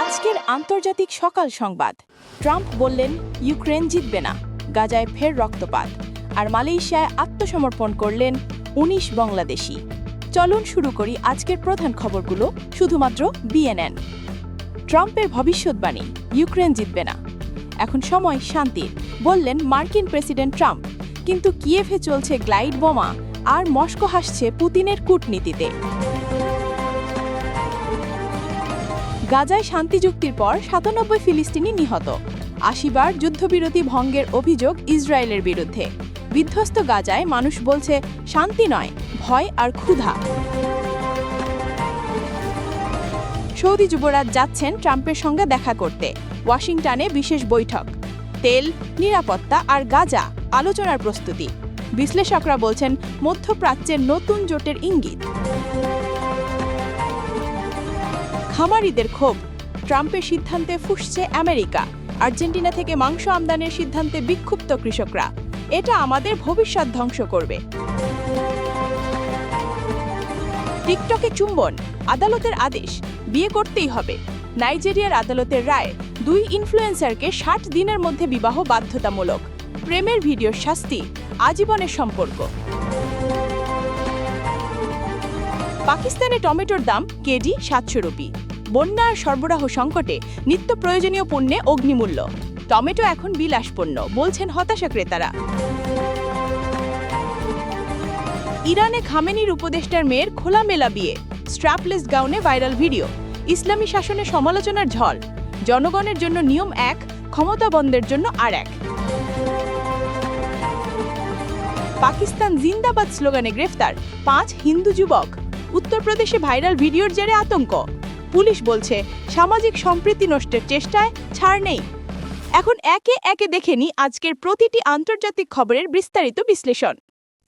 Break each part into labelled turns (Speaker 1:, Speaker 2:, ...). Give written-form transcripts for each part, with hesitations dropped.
Speaker 1: আজকের আন্তর্জাতিক সকাল সংবাদ। ট্রাম্প বললেন ইউক্রেন জিতবে না, গাজায় ফের রক্তপাত। আর মালয়েশিয়ায় আত্মসমর্পণ করলেন ১৯ বাংলাদেশি। চলুন শুরু করি আজকের প্রধান খবরগুলো শুধুমাত্র বিএনএন। ট্রাম্পের ভবিষ্যৎবাণী, ইউক্রেন জিতবে না, এখন সময় শান্তির, বললেন মার্কিন প্রেসিডেন্ট ট্রাম্প। কিন্তু কিয়েভে চলছে গ্লাইড বোমা আর মস্কো হাসছে পুতিনের কূটনীতিতে। গাজায় শান্তি চুক্তির পর ৯৭ ফিলিস্তিনি নিহত, ৮০ বার যুদ্ধবিরতি ভঙ্গের অভিযোগ ইসরায়েলের বিরুদ্ধে। বিধ্বস্ত গাজায় মানুষ বলছে শান্তি নয়, ভয় আর ক্ষুধা। সৌদি যুবরাজ যাচ্ছেন ট্রাম্পের সঙ্গে দেখা করতে, ওয়াশিংটনে বিশেষ বৈঠক। তেল, নিরাপত্তা আর গাজা আলোচনার প্রস্তুতি। বিশ্লেষকরা বলছেন মধ্যপ্রাচ্যের নতুন জোটের ইঙ্গিত। খামারিদের ক্ষোভ, ট্রাম্পের সিদ্ধান্তে ফুঁসছে আমেরিকা। আর্জেন্টিনা থেকে মাংস আমদানির সিদ্ধান্তে বিক্ষুব্ধ কৃষকরা। এটা আমাদের ভবিষ্যৎ ধ্বংস করবে। টিকটকে চুম্বন, আদালতের আদেশ, বিয়ে করতেই হবে। নাইজেরিয়ার আদালতের রায়, ২ ইনফ্লুয়েন্সারকে ৬০ দিনের মধ্যে বিবাহ বাধ্যতামূলক। প্রেমের ভিডিওর শাস্তি, আজীবনের সম্পর্ক। পাকিস্তানে টমেটোর দাম কেজি ৭০০ রুপি। বন্যা আর সরবরাহ সংকটে নিত্য প্রয়োজনীয় পণ্যে অগ্নিমূল্য। টমেটো এখন বিলাসপণ্য, বলছেন হতাশা ক্রেতারা। ইরানে খামেনির উপদেষ্টার মেয়ের খোলামেলা বিয়ে, স্ট্র্যাপলেস গাউনে ভাইরাল ভিডিও। ইসলামী শাসনের সমালোচনার ঝড়। জনগণের জন্য নিয়ম এক, ক্ষমতাবন্ধের জন্য আর এক। পাকিস্তান জিন্দাবাদ স্লোগানে গ্রেফতার ৫ হিন্দু যুবক। উত্তরপ্রদেশে ভাইরাল ভিডিওর জেরে আতঙ্ক। পুলিশ বলছে সামাজিক সম্প্রীতি নষ্টের চেষ্টায় ছাড় নেই। এখন একে একে দেখে নিই আজকের প্রতিটি আন্তর্জাতিক খবরের বিস্তারিত বিশ্লেষণ।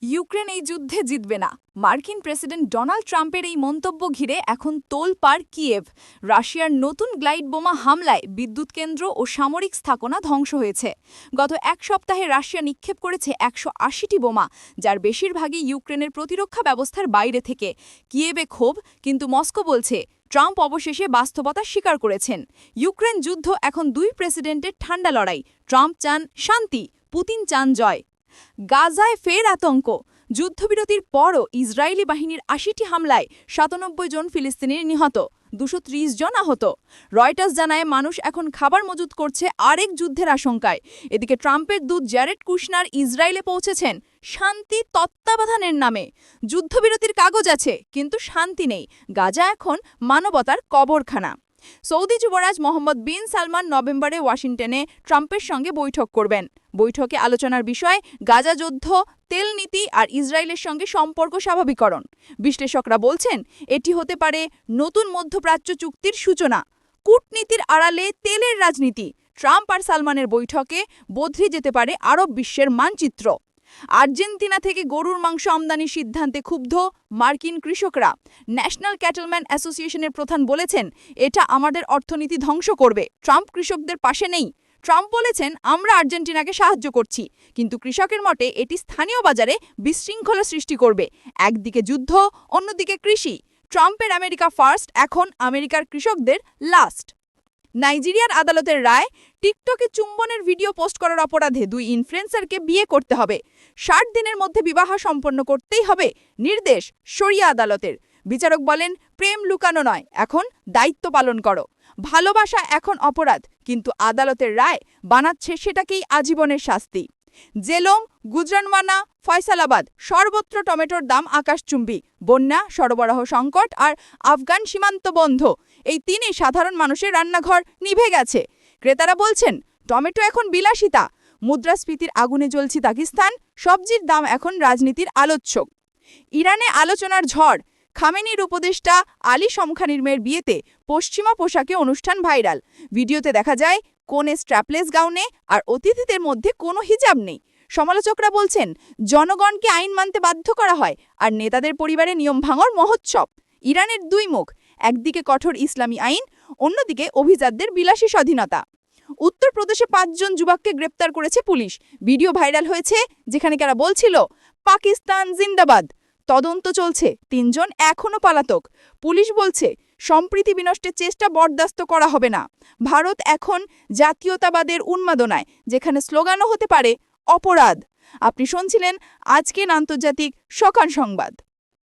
Speaker 2: ইউক্রেন এই যুদ্ধে জিতবে না, মার্কিন প্রেসিডেন্ট ডোনাল্ড ট্রাম্পের এই মন্তব্য ঘিরে এখন তোলপাড় কিয়েভ। রাশিয়ার নতুন গ্লাইড বোমা হামলায় বিদ্যুৎ কেন্দ্র ও সামরিক স্থাপনা ধ্বংস হয়েছে। গত এক সপ্তাহে রাশিয়া নিক্ষেপ করেছে ১৮০টি বোমা, যার বেশিরভাগই ইউক্রেনের প্রতিরক্ষা ব্যবস্থার বাইরে থেকে। কিয়েভে ক্ষোভ, কিন্তু মস্কো বলছে ট্রাম্প অবশেষে বাস্তবতা স্বীকার করেছেন। ইউক্রেন যুদ্ধ এখন ২ প্রেসিডেন্টের ঠান্ডা লড়াই। ট্রাম্প চান শান্তি, পুতিন চান জয়। গাজায় ফের আতঙ্ক। যুদ্ধবিরতির পরও ইসরায়েলি বাহিনীর ৮০টি হামলায় ৯৭ জন ফিলিস্তিনির নিহত, ২৩০ জন আহত। রয়টার্স জানায় মানুষ এখন খাবার মজুত করছে আরেক যুদ্ধের আশঙ্কায়। এদিকে ট্রাম্পের দূত জ্যারেড কুশনার ইসরায়েলে পৌঁছেছেন শান্তি তত্ত্বাবধানের নামে। যুদ্ধবিরতির কাগজ আছে, কিন্তু শান্তি নেই। গাজা এখন মানবতার কবরখানা। সৌদি যুবরাজ মোহাম্মদ বিন সালমান নভেম্বরে ওয়াশিংটনে ট্রাম্পের সঙ্গে বৈঠক করবেন। বৈঠকে আলোচনার বিষয় গাজা যুদ্ধ, তেল নীতি আর ইসরায়েলের সঙ্গে সম্পর্ক স্বাভাবিকরণ। বিশ্লেষকরা বলছেন এটি হতে পারে নতুন মধ্যপ্রাচ্য চুক্তির সূচনা। কূটনীতির আড়ালে তেলের রাজনীতি। ট্রাম্প আর সালমানের বৈঠকে বদলে যেতে পারে আরব বিশ্বের মানচিত্র। আর্জেন্টিনা থেকে গরুর মাংস আমদানির সিদ্ধান্তে ক্ষুব্ধ মার্কিন কৃষকরা। ন্যাশনাল ক্যাটলম্যান অ্যাসোসিয়েশনের প্রধান বলেছেন এটা আমাদের অর্থনীতি ধ্বংস করবে। ট্রাম্প কৃষকদের পাশে নেই। ট্রাম্প বলেছেন আমরা আর্জেন্টিনাকে সাহায্য করছি, কিন্তু কৃষকের মতে এটি স্থানীয় বাজারে বিশৃঙ্খলা সৃষ্টি করবে। একদিকে যুদ্ধ, অন্যদিকে কৃষি। ট্রাম্পের আমেরিকা ফার্স্ট এখন আমেরিকার কৃষকদের লাস্ট। নাইজেরিয়ার আদালতের রায়, টিকটকে চুম্বনের ভিডিও পোস্ট করার অপরাধে ২ ইনফ্লুয়েন্সারকে বিয়ে করতে হবে। ৬০ দিনের মধ্যে বিবাহ সম্পন্ন করতেই হবে, নির্দেশ শরিয়া আদালতের। বিচারক বলেন প্রেম লুকানো নয়, এখন দায়িত্ব পালন করো। ভালোবাসা এখন অপরাধ, কিন্তু আদালতের রায় বানাচ্ছে সেটাকেই আজীবনের শাস্তি। জেলোম, গুজরানওয়ানা, ফয়সালাবাদ সর্বত্র টমেটোর দাম আকাশচুম্বী। বন্যা, সরবরাহ সংকট আর আফগান সীমান্ত বন্ধ, এই ৩ই সাধারণ মানুষের রান্নাঘর নিভে গেছে। ক্রেতারা বলছেন টমেটো এখন বিলাসিতা। মুদ্রাস্ফীতির আগুনে জ্বলছে পাকিস্তান, সবজির দাম এখন রাজনীতির আলোচ্য। ইরানে আলোচনার ঝড়। খামেনির উপদেষ্টা আলী শমখানির মেয়ের বিয়েতে পশ্চিমা পোশাকে অনুষ্ঠান ভাইরাল। ভিডিওতে দেখা যায় কোণে স্ট্র্যাপলেস গাউনে, আর অতিথিদের মধ্যে কোনো হিজাব নেই। সমালোচকরা বলছেন জনগণকে আইন মানতে বাধ্য করা হয়, আর নেতাদের পরিবারে নিয়ম ভাঙর মহোৎসব। ইরানের ২ মুখ, একদিকে কঠোর ইসলামী আইন, অন্যদিকে অভিজাতদের বিলাসী স্বাধীনতা। উত্তরপ্রদেশে ৫ জন যুবককে গ্রেপ্তার করেছে পুলিশ। ভিডিও ভাইরাল হয়েছে যেখানে তারা বলছিল পাকিস্তান জিন্দাবাদ। তদন্ত চলছে, ৩ জন এখনো পলাতক। পুলিশ বলছে সম্প্রীতি বিনষ্টের চেষ্টা বরদাস্ত করা হবে না। ভারত এখন জাতীয়তাবাদের উন্মাদনায়, যেখানে স্লোগানও হতে পারে অপরাধ। আপনি শুনছিলেন আজকের আন্তর্জাতিক সকাল সংবাদ।